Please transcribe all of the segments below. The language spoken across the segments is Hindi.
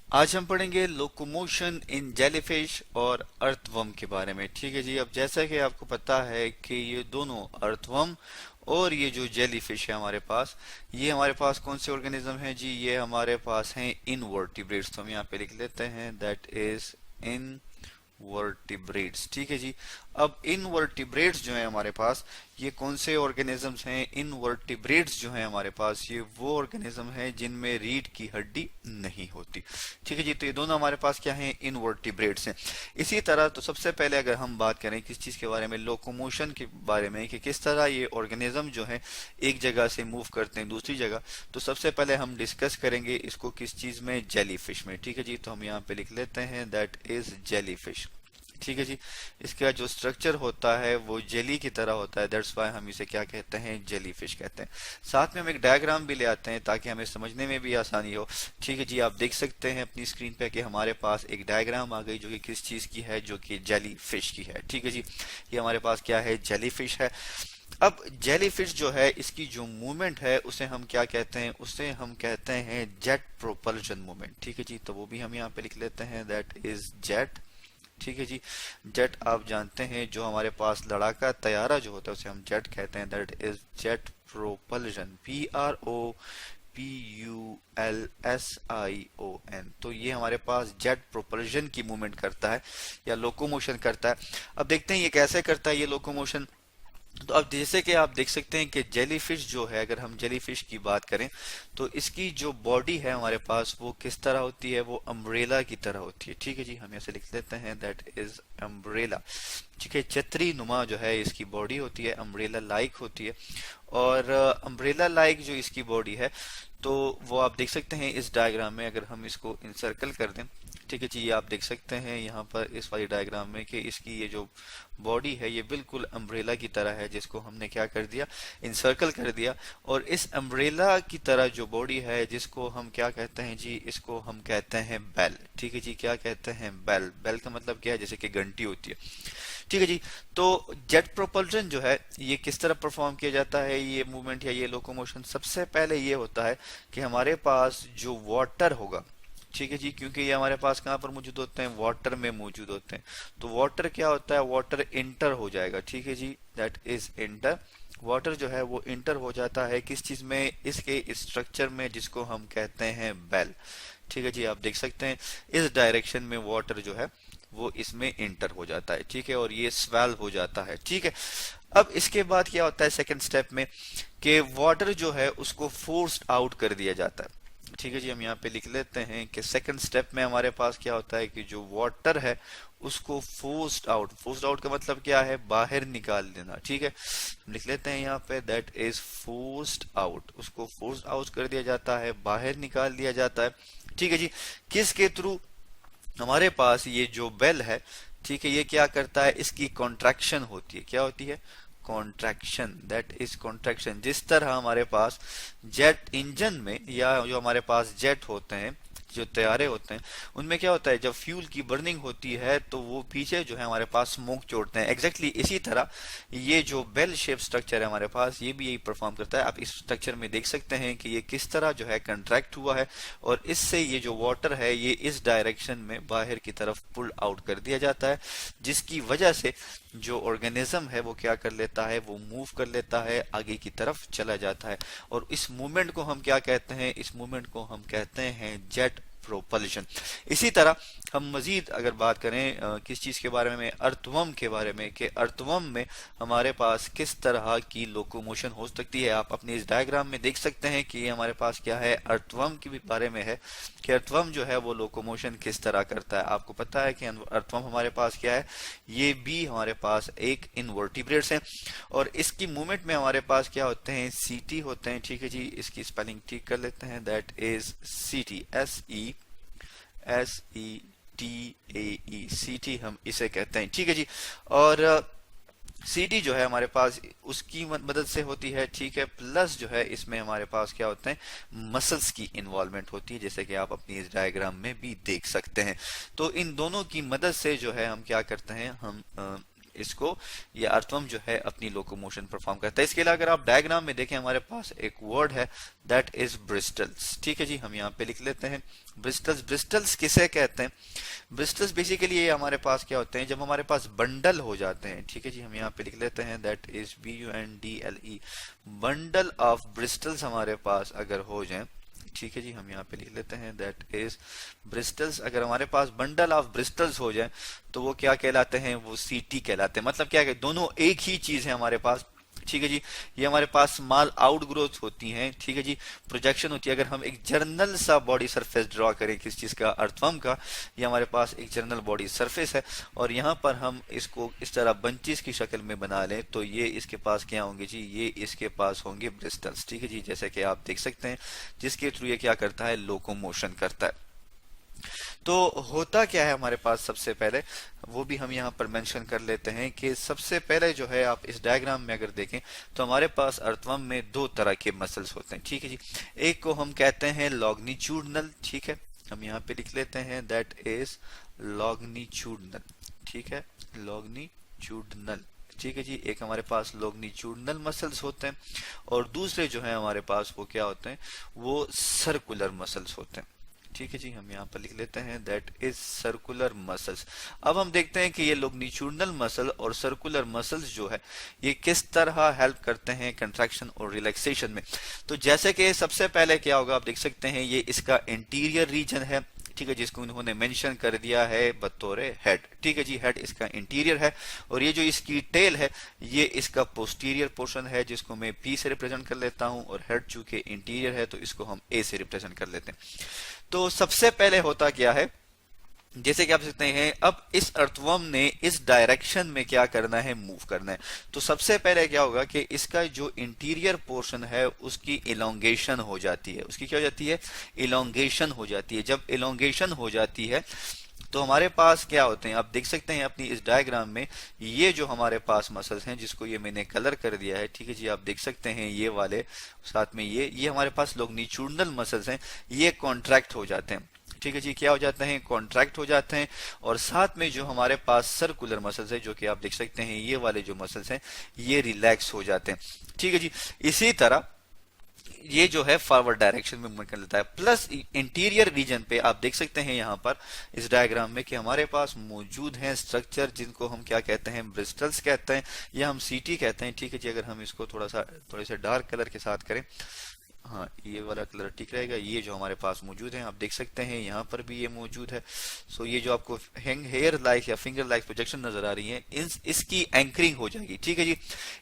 आज हम पढ़ेंगे लोकोमोशन इन जेलीफिश और अर्थवर्म के बारे में। ठीक है जी। अब जैसा कि आपको पता है कि ये दोनों अर्थवर्म और ये जो जेलीफिश है हमारे पास, ये हमारे पास कौन से ऑर्गेनिज्म हैं जी? ये हमारे पास हैं इनवर्टिब्रेट्स। तो हम यहाँ पे लिख लेते हैं दैट इज इन वर्टिब्रेट्स। ठीक है जी। अब इनवर्टिब्रेट्स जो है हमारे पास, ये कौन से ऑर्गेनिजम्स हैं? इनवर्टिब्रेट्स जो है हमारे पास, ये वो ऑर्गेनिज्म है जिनमें रीढ़ की हड्डी नहीं होती। ठीक है जी। तो ये दोनों हमारे पास क्या हैं? इनवर्टिब्रेट्स हैं। इसी तरह तो सबसे पहले अगर हम बात करें किस चीज के बारे में, लोकोमोशन के बारे में, कि किस तरह ये ऑर्गेनिज्म जो है एक जगह से मूव करते हैं दूसरी जगह, तो सबसे पहले हम डिस्कस करेंगे इसको किस चीज में? जेलीफिश में। ठीक है जी। तो हम यहाँ पे लिख लेते हैं दैट इज जेलीफिश। ठीक है जी। इसका जो स्ट्रक्चर होता है वो जेली की तरह होता है, दैट्स वाई हम इसे क्या कहते हैं? जेलीफिश कहते हैं। साथ में हम एक डायग्राम भी ले आते हैं ताकि हमें समझने में भी आसानी हो। ठीक है जी। आप देख सकते हैं अपनी स्क्रीन पे कि हमारे पास एक डायग्राम आ गई जो कि किस चीज की है? जो कि जेलीफिश की है। ठीक है जी। ये हमारे पास क्या है? जेलीफिश है। अब जेलीफिश जो है, इसकी जो मूवमेंट है उसे हम क्या कहते हैं? उसे हम कहते हैं जेट प्रोपल्शन मूवमेंट। ठीक है जी। तो वो भी हम यहाँ पे लिख लेते हैं दैट इज जेट। ठीक है जी। जेट आप जानते हैं, जो हमारे पास लड़ाका तैयारा जो होता है उसे हम जेट कहते हैं, that is jet propulsion. PROPULSION। तो ये हमारे पास जेट प्रोपल्शन की मूवमेंट करता है या लोकोमोशन करता है। अब देखते हैं ये कैसे करता है ये लोकोमोशन। तो अब जैसे कि आप देख सकते हैं कि जेलीफिश जो है, अगर हम जेलीफिश की बात करें तो इसकी जो बॉडी है हमारे पास वो किस तरह होती है? वो अम्ब्रेला की तरह होती है। ठीक है जी। हम ऐसे लिख लेते हैं दैट इज अम्ब्रेला। ठीक है। छतरी नुमा जो है इसकी बॉडी होती है, अम्ब्रेला लाइक होती है। और अम्ब्रेला लाइक जो इसकी बॉडी है, तो वो आप देख सकते हैं इस डायग्राम में। अगर हम इसको इंसर्कल कर दें, ठीक है जी, ये आप देख सकते हैं यहाँ पर इस वाली डायग्राम में कि इसकी ये जो बॉडी है ये बिल्कुल अम्ब्रेला की तरह है, जिसको हमने क्या कर दिया? इंसर्कल कर दिया। और इस अम्ब्रेला की तरह जो बॉडी है, जिसको हम क्या कहते हैं जी? इसको हम कहते हैं बेल। ठीक है जी। क्या कहते हैं? बेल। बेल का मतलब क्या है? जैसे कि घंटी होती है। ठीक है जी। तो जेट प्रोपल्शन जो है ये किस तरह परफॉर्म किया जाता है, ये मूवमेंट या ये लोकोमोशन? सबसे पहले ये होता है कि हमारे पास जो वाटर होगा, ठीक है जी, क्योंकि ये हमारे पास कहाँ पर मौजूद होते हैं? वाटर में मौजूद होते हैं। तो वाटर क्या होता है? वाटर इंटर हो जाएगा। ठीक है जी। That is inter. वाटर जो है वो इंटर हो जाता है किस चीज में? इसके स्ट्रक्चर में, जिसको हम कहते हैं बेल। ठीक है जी। आप देख सकते हैं इस डायरेक्शन में वाटर जो है वो इसमें इंटर हो जाता है। ठीक है। और ये स्वेल हो जाता है। ठीक है। अब इसके बाद क्या होता है सेकंड स्टेप में? कि वाटर जो है उसको फोर्स्ड आउट कर दिया जाता है। ठीक है जी। हम यहाँ पे लिख लेते हैं कि सेकंड स्टेप में हमारे पास क्या होता है कि जो वाटर है उसको फोर्स्ड आउट। फोर्स्ड आउट का मतलब क्या है? बाहर निकाल देना। ठीक है। हम लिख लेते हैं यहाँ पे दैट इज फोर्स्ड आउट। उसको फोर्स्ड आउट कर दिया जाता है, बाहर निकाल दिया जाता है। ठीक है जी। किसके थ्रू? हमारे पास ये जो बेल है, ठीक है, ये क्या करता है? इसकी कॉन्ट्रैक्शन होती है। क्या होती है? कॉन्ट्रैक्शन। That is contraction. जिस तरह हमारे पास जेट इंजन में या जो हमारे पास जेट होते हैं, जो तैयारे होते हैं, उनमें क्या होता है? जब फ्यूल की बर्निंग होती है तो वो पीछे जो है हमारे पास स्मोक छोड़ते हैं। एग्जैक्टली इसी तरह ये जो बेल शेप स्ट्रक्चर है हमारे पास, ये भी यही परफॉर्म करता है। आप इस स्ट्रक्चर में देख सकते हैं कि ये किस तरह जो है कंट्रैक्ट हुआ है, और इससे ये जो वाटर है ये इस डायरेक्शन में बाहर की तरफ पुल आउट कर दिया जाता है, जिसकी वजह से जो ऑर्गेनिज्म है वो क्या कर लेता है? वो मूव कर लेता है, आगे की तरफ चला जाता है। और इस मूवमेंट को हम क्या कहते हैं? इस मूवमेंट को हम कहते हैं जेट प्रोपल्शन। इसी तरह हम मजीद अगर बात करें किस चीज के बारे में? अर्थवर्म के बारे में, कि अर्थवर्म में हमारे पास किस तरह की लोकोमोशन हो सकती है। आप अपने इस डायग्राम में देख सकते हैं कि ये हमारे पास क्या है? अर्थवर्म के बारे में है कि अर्थवर्म जो है वो लोकोमोशन किस तरह करता है। आपको पता है कि अर्थवर्म हमारे पास क्या है? ये भी हमारे पास एक इनवर्टिब्रेट्स है, और इसकी मूवमेंट में हमारे पास क्या होते हैं? सीटी होते हैं। ठीक है जी। इसकी स्पेलिंग ठीक कर लेते हैं, दैट इज सीटी। SETAE, सीटी हम इसे कहते हैं। ठीक है जी। और सीटी जो है हमारे पास उसकी मदद से होती है। ठीक है। प्लस जो है इसमें हमारे पास क्या होते हैं? मसल्स की इन्वॉल्वमेंट होती है, जैसे कि आप अपनी इस डायग्राम में भी देख सकते हैं। तो इन दोनों की मदद से जो है हम क्या करते हैं? हम इसको ये अर्थवर्म जो है अपनी लोकोमोशन परफॉर्म करता है। इसके अलावा अगर आप डायग्राम में देखें हमारे पास एक वर्ड है दैट इज ब्रिस्टल्स। ठीक है जी, हम यहाँ पे लिख लेते हैं ब्रिस्टल्स। ब्रिस्टल्स किसे कहते हैं? ब्रिस्टल्स बेसिकली ये हमारे पास क्या होते हैं जब हमारे पास बंडल हो जाते हैं। ठीक है जी, हम यहाँ पे लिख लेते हैं that is BUNDLE, bundle of bristles हमारे पास अगर हो जाए। ठीक है जी, हम यहाँ पे लिख लेते हैं दैट इज ब्रिस्टल्स। अगर हमारे पास बंडल ऑफ ब्रिस्टल्स हो जाए तो वो क्या कहलाते हैं? वो CT कहलाते हैं। मतलब क्या है, दोनों एक ही चीज है हमारे पास। ठीक है जी, ये हमारे पास स्मॉल आउट ग्रोथ होती हैं। ठीक है जी, प्रोजेक्शन होती है। अगर हम एक जर्नल सा बॉडी सरफेस ड्रॉ करें किस चीज का? अर्थवर्म का। ये हमारे पास एक जर्नल बॉडी सरफेस है और यहाँ पर हम इसको इस तरह बंचेस की शक्ल में बना लें तो ये इसके पास क्या होंगे जी? ये इसके पास होंगे ब्रिस्टल्स। ठीक है जी, जैसे कि आप देख सकते हैं, जिसके थ्रू ये क्या करता है? लोकोमोशन करता है। तो होता क्या है हमारे पास सबसे पहले, वो भी हम यहाँ पर मेंशन कर लेते हैं कि सबसे पहले जो है आप इस डायग्राम में अगर देखें तो हमारे पास अर्थवर्म में दो तरह के मसल्स होते हैं। ठीक है जी, एक को हम कहते हैं लॉन्गिट्यूडनल। ठीक है, हम यहाँ पे लिख लेते हैं दैट इज लॉन्गिट्यूडनल। ठीक है, लॉन्गिट्यूडनल। ठीक है जी, एक हमारे पास लॉन्गिट्यूडनल मसल्स होते हैं और दूसरे जो है हमारे पास वो क्या होते हैं? वो सर्कुलर मसल्स होते हैं। ठीक है जी, हम यहाँ पर लिख लेते हैं दैट इज सर्कुलर मसल्स। अब हम देखते हैं कि ये लॉन्गिट्यूडनल मसल और सर्कुलर मसल्स जो है ये किस तरह हेल्प करते हैं कंट्रैक्शन और रिलैक्सेशन में। तो जैसे कि सबसे पहले क्या होगा, आप देख सकते हैं ये इसका इंटीरियर रीजन है। ठीक है, जिसको उन्होंने मेंशन कर दिया है बतौर हेड। ठीक है जी, हेड इसका इंटीरियर है और ये जो इसकी टेल है ये इसका पोस्टीरियर पोर्शन है जिसको मैं P से रिप्रेजेंट कर लेता हूं और हेड चूंकि इंटीरियर है तो इसको हम A से रिप्रेजेंट कर लेते हैं। तो सबसे पहले होता क्या है, जैसे कि आप सकते हैं अब इस अर्थवर्म ने इस डायरेक्शन में क्या करना है? मूव करना है। तो सबसे पहले क्या होगा कि इसका जो इंटीरियर पोर्शन है उसकी इलोंगेशन हो जाती है। उसकी क्या हो जाती है? इलोंगेशन हो जाती है। जब इलोंगेशन हो जाती है तो हमारे पास क्या होते हैं, आप देख सकते हैं अपनी इस डायग्राम में ये जो हमारे पास मसल्स हैं जिसको ये मैंने कलर कर दिया है। ठीक है जी, आप देख सकते हैं ये वाले साथ में ये हमारे पास लॉन्गिट्यूडनल मसल्स हैं, ये कॉन्ट्रैक्ट हो जाते हैं। ठीक है जी, क्या हो जाते हैं? कॉन्ट्रैक्ट हो जाते हैं। और साथ में जो हमारे पास सर्कुलर मसल्स है जो कि आप देख सकते हैं ये वाले जो मसल्स हैं ये रिलैक्स हो जाते हैं। ठीक है जी, इसी तरह ये जो है फॉरवर्ड डायरेक्शन में मूवमेंट कर लेता है। प्लस इंटीरियर रीजन पे आप देख सकते हैं यहाँ पर इस डायग्राम में कि हमारे पास मौजूद हैं स्ट्रक्चर जिनको हम क्या कहते हैं? ब्रिस्टल्स कहते हैं या हम CT कहते हैं। ठीक है जी, अगर हम इसको थोड़े से डार्क कलर के साथ करें, हाँ ये वाला कलर ठीक रहेगा। ये जो हमारे पास मौजूद है आप देख सकते हैं यहाँ पर भी ये मौजूद है। सो ये जो आपको हेयर लाइक या फिंगर लाइक प्रोजेक्शन नजर आ रही है इसकी एंकरिंग हो जाएगी। ठीक है जी,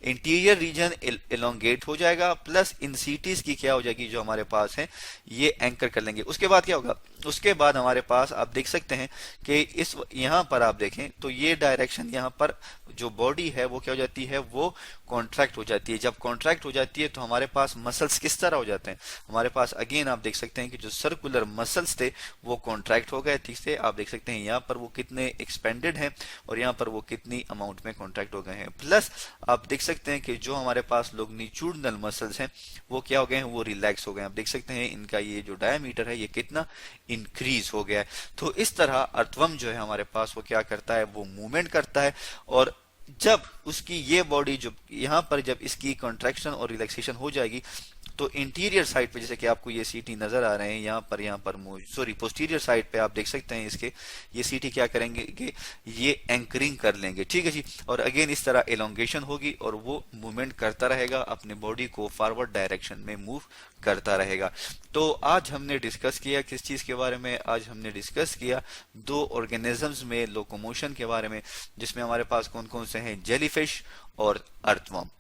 इंटीरियर रीजन एलोंगेट हो जाएगा प्लस इन CTs की क्या हो जाएगी जो हमारे पास है ये एंकर कर लेंगे। उसके बाद क्या होगा? उसके बाद हमारे पास आप देख सकते हैं कि इस यहाँ पर आप देखें तो ये डायरेक्शन यहाँ पर जो बॉडी है वो क्या हो जाती है? वो कॉन्ट्रैक्ट हो जाती है। जब कॉन्ट्रैक्ट हो जाती है तो हमारे पास मसल्स किस तरह हो जाते हैं? हमारे पास अगेन आप देख सकते हैं कि जो सर्कुलर मसल्स थे वो कॉन्ट्रैक्ट हो गए। ठीक से आप देख सकते हैं यहाँ पर वो कितने एक्सपेंडेड हैं और यहाँ पर वो कितनी अमाउंट में कॉन्ट्रैक्ट हो गए हैं। प्लस आप देख सकते हैं कि जो हमारे पास लॉन्गिट्यूडनल मसल्स हैं वो क्या हो गए हैं? वो रिलैक्स हो गए हैं। आप देख सकते हैं इनका ये जो डायमीटर है ये कितना इंक्रीज हो गया है। तो इस तरह अर्थवर्म जो है हमारे पास वो क्या करता है? वो मूवमेंट करता है और जब उसकी ये बॉडी जो यहाँ पर जब इसकी कॉन्ट्रैक्शन और रिलैक्सेशन हो जाएगी तो इंटीरियर साइड पे जैसे कि आपको ये CT नजर आ रहे हैं यहाँ पर सॉरी पोस्टीरियर साइड पे आप देख सकते हैं इसके ये CT क्या करेंगे कि ये एंकरिंग कर लेंगे। ठीक है जी, और अगेन इस तरह एलोंगेशन होगी और वो मूवमेंट करता रहेगा, अपने बॉडी को फॉरवर्ड डायरेक्शन में मूव करता रहेगा। तो आज हमने डिस्कस किया किस चीज के बारे में? आज हमने डिस्कस किया दो ऑर्गेनिजम्स में लोकोमोशन के बारे में, जिसमें हमारे पास कौन कौन से हैं? जेलीफिश और अर्थवर्म।